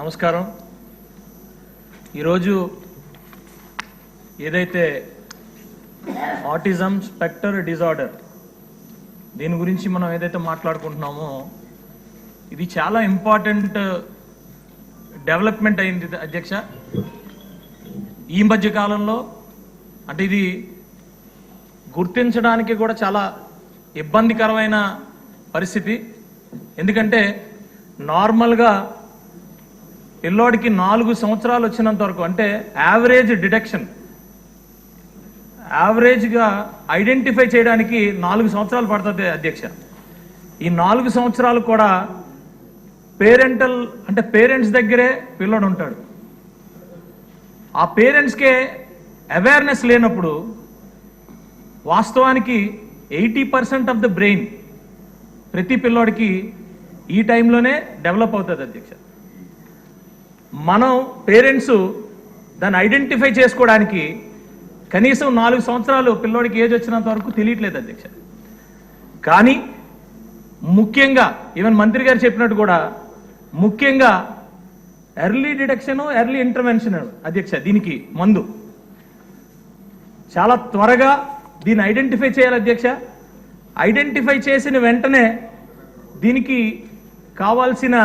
నమస్కారం. ఈరోజు ఏదైతే ఆటిజం స్పెక్టర్ డిజార్డర్ దీని గురించి మనం ఏదైతే మాట్లాడుకుంటున్నామో ఇది చాలా ఇంపార్టెంట్ డెవలప్మెంట్ అయింది అధ్యక్ష. ఈ మధ్య కాలంలో అంటే ఇది గుర్తించడానికి కూడా చాలా ఇబ్బందికరమైన పరిస్థితి. ఎందుకంటే నార్మల్గా పిల్లోడికి 4 సంవత్సరాలు వచ్చినంత వరకు అంటే యావరేజ్ డిటెక్షన్ యావరేజ్గా ఐడెంటిఫై చేయడానికి 4 సంవత్సరాలు పడుతుంది అధ్యక్ష. ఈ 4 సంవత్సరాలు కూడా పేరెంటల్ అంటే పేరెంట్స్ దగ్గరే పిల్లోడు ఉంటాడు. ఆ పేరెంట్స్కే అవేర్నెస్ లేనప్పుడు వాస్తవానికి 80% ఆఫ్ ద బ్రెయిన్ ప్రతి పిల్లోడికి ఈ టైంలోనే డెవలప్ అవుతుంది అధ్యక్ష. మనం పేరెంట్స్ దాన్ని ఐడెంటిఫై చేసుకోవడానికి కనీసం 4 సంవత్సరాలు పిల్లోడికి ఏజ్ వచ్చినంత వరకు తెలియట్లేదు అధ్యక్ష. కానీ ముఖ్యంగా ఈవెన్ మంత్రి గారు చెప్పినట్టు కూడా ముఖ్యంగా ఎర్లీ డిటెక్షన్ ఎర్లీ ఇంటర్వెన్షన్ అధ్యక్ష. దీనికి మందు చాలా త్వరగా దీన్ని ఐడెంటిఫై చేయాలి అధ్యక్ష. ఐడెంటిఫై చేసిన వెంటనే దీనికి కావాల్సిన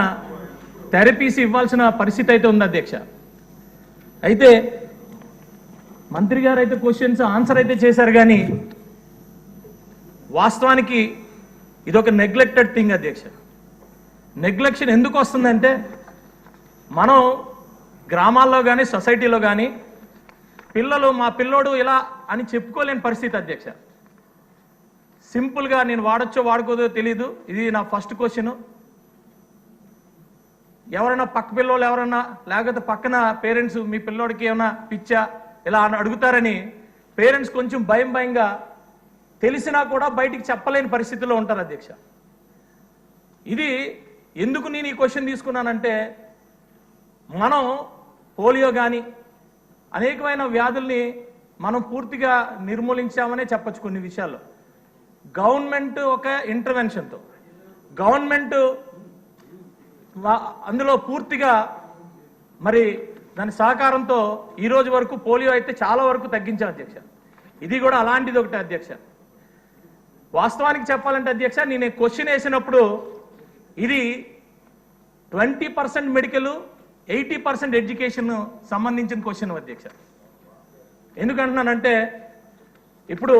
థెరపీస్ ఇవ్వాల్సిన పరిస్థితి అయితే ఉంది అధ్యక్ష. అయితే మంత్రి గారు అయితే క్వశ్చన్స్ ఆన్సర్ అయితే చేశారు, కానీ వాస్తవానికి ఇదొక నెగ్లెక్టెడ్ థింగ్ అధ్యక్ష. నెగ్లెక్షన్ ఎందుకు వస్తుందంటే మనం గ్రామాల్లో కానీ సొసైటీలో కానీ పిల్లలు మా పిల్లోడు ఇలా అని చెప్పుకోలేని పరిస్థితి అధ్యక్ష. సింపుల్గా నేను వాడొచ్చో వాడుకోదో తెలీదు. ఇది నా ఫస్ట్ క్వశ్చన్. ఎవరైనా పక్క పిల్లోళ్ళు ఎవరన్నా లేకపోతే పక్కన పేరెంట్స్ మీ పిల్లోడికి ఏమైనా పిచ్చా ఇలా అని అడుగుతారని పేరెంట్స్ కొంచెం భయంగా తెలిసినా కూడా బయటికి చెప్పలేని పరిస్థితిలో ఉంటారు అధ్యక్ష. ఇది ఎందుకు నేను ఈ క్వశ్చన్ తీసుకున్నానంటే మనం పోలియో కానీ అనేకమైన వ్యాధుల్ని మనం పూర్తిగా నిర్మూలించామనే చెప్పచ్చు. కొన్ని విషయాల్లో గవర్నమెంట్ ఒక ఇంటర్వెన్షన్తో గవర్నమెంట్ అందులో పూర్తిగా మరి దాని సహకారంతో ఈ రోజు వరకు పోలియో అయితే చాలా వరకు తగ్గించాం అధ్యక్ష. ఇది కూడా అలాంటిది ఒకటి అధ్యక్ష. వాస్తవానికి చెప్పాలంటే అధ్యక్ష, నేను క్వశ్చన్ వేసినప్పుడు ఇది 20% మెడికల్ 80% ఎడ్యుకేషన్ సంబంధించిన క్వశ్చన్ అధ్యక్ష. ఎందుకంటున్నానంటే ఇప్పుడు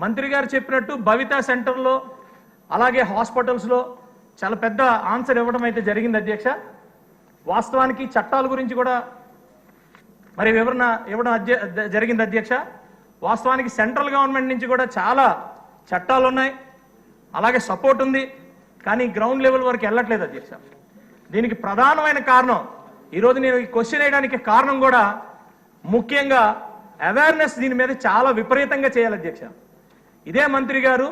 మంత్రి గారు చెప్పినట్టు భవిత సెంటర్లో అలాగే హాస్పిటల్స్లో చాలా పెద్ద ఆన్సర్ ఇవ్వడం అయితే జరిగింది అధ్యక్ష. వాస్తవానికి చట్టాల గురించి కూడా మరి వివరణ ఇవ్వడం జరిగింది అధ్యక్ష. వాస్తవానికి సెంట్రల్ గవర్నమెంట్ నుంచి కూడా చాలా చట్టాలు ఉన్నాయి, అలాగే సపోర్ట్ ఉంది, కానీ గ్రౌండ్ లెవెల్ వరకు వెళ్ళట్లేదు అధ్యక్ష. దీనికి ప్రధానమైన కారణం ఈరోజు నేను ఈ క్వశ్చన్ వేయడానికి కారణం కూడా ముఖ్యంగా అవేర్నెస్ దీని మీద చాలా విపరీతంగా చేయాలి అధ్యక్ష. ఇదే మంత్రి గారు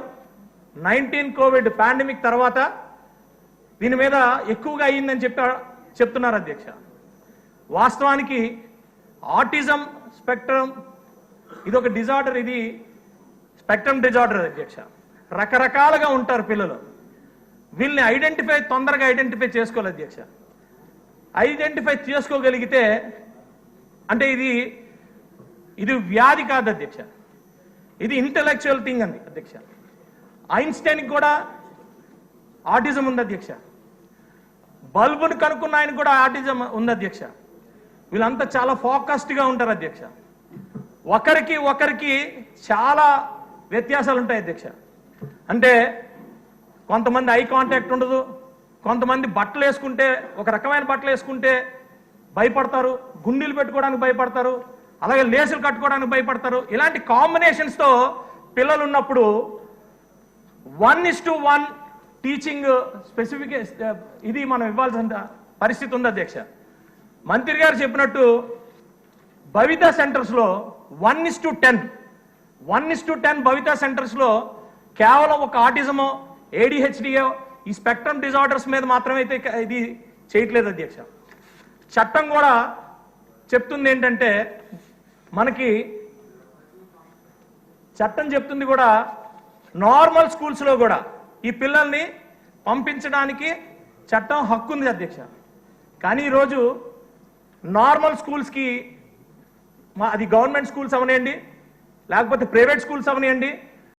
19 కోవిడ్ పాండమిక్ తర్వాత దీని మీద ఎక్కువగా అయ్యిందని చెప్తున్నారు అధ్యక్ష. వాస్తవానికి ఆటిజం స్పెక్ట్రమ్ ఇది ఒక డిజార్డర్, ఇది స్పెక్ట్రమ్ డిజార్డర్ అధ్యక్ష. రకరకాలుగా ఉంటారు పిల్లలు. వీళ్ళని తొందరగా ఐడెంటిఫై చేసుకోవాలి అధ్యక్ష. ఐడెంటిఫై చేసుకోగలిగితే అంటే ఇది వ్యాధి కాదు అధ్యక్ష, ఇది ఇంటలెక్చువల్ థింగ్ అండి అధ్యక్ష. ఐన్స్టైన్కి కూడా ఆటిజం ఉంది అధ్యక్ష. బల్బును కనుక్కున్న ఆయన కూడా ఆటిజం ఉంది అధ్యక్ష. వీళ్ళంతా చాలా ఫోకస్డ్గా ఉంటారు అధ్యక్ష. ఒకరికి చాలా వ్యత్యాసాలు ఉంటాయి అధ్యక్ష. అంటే కొంతమంది ఐ కాంటాక్ట్ ఉండదు, కొంతమంది బట్టలు వేసుకుంటే ఒక రకమైన బట్టలు వేసుకుంటే భయపడతారు, గుండీలు పెట్టుకోవడానికి భయపడతారు, అలాగే లేసులు కట్టుకోవడానికి భయపడతారు. ఇలాంటి కాంబినేషన్స్తో పిల్లలు ఉన్నప్పుడు 1:1 టీచింగ్ స్పెసిఫిక్ ఇది మనం ఇవ్వాల్సిన పరిస్థితి ఉంది అధ్యక్ష. మంత్రి గారు చెప్పినట్టు భవిత సెంటర్స్లో 1:10 భవిత సెంటర్స్లో కేవలం ఒక ఆటిజమో ADHDయో ఈ స్పెక్ట్రమ్ డిజార్డర్స్ మీద మాత్రమే అయితే ఇది చేయట్లేదు అధ్యక్ష. చట్టం కూడా చెప్తుంది ఏంటంటే మనకి చట్టం చెప్తుంది కూడా నార్మల్ స్కూల్స్లో కూడా ఈ పిల్లల్ని పంపించడానికి చట్టం హక్కు ఉంది అధ్యక్ష. కానీ ఈరోజు నార్మల్ స్కూల్స్కి అది గవర్నమెంట్ స్కూల్స్ అవనివ్వండి, లేకపోతే ప్రైవేట్ స్కూల్స్ అవనివ్వండి,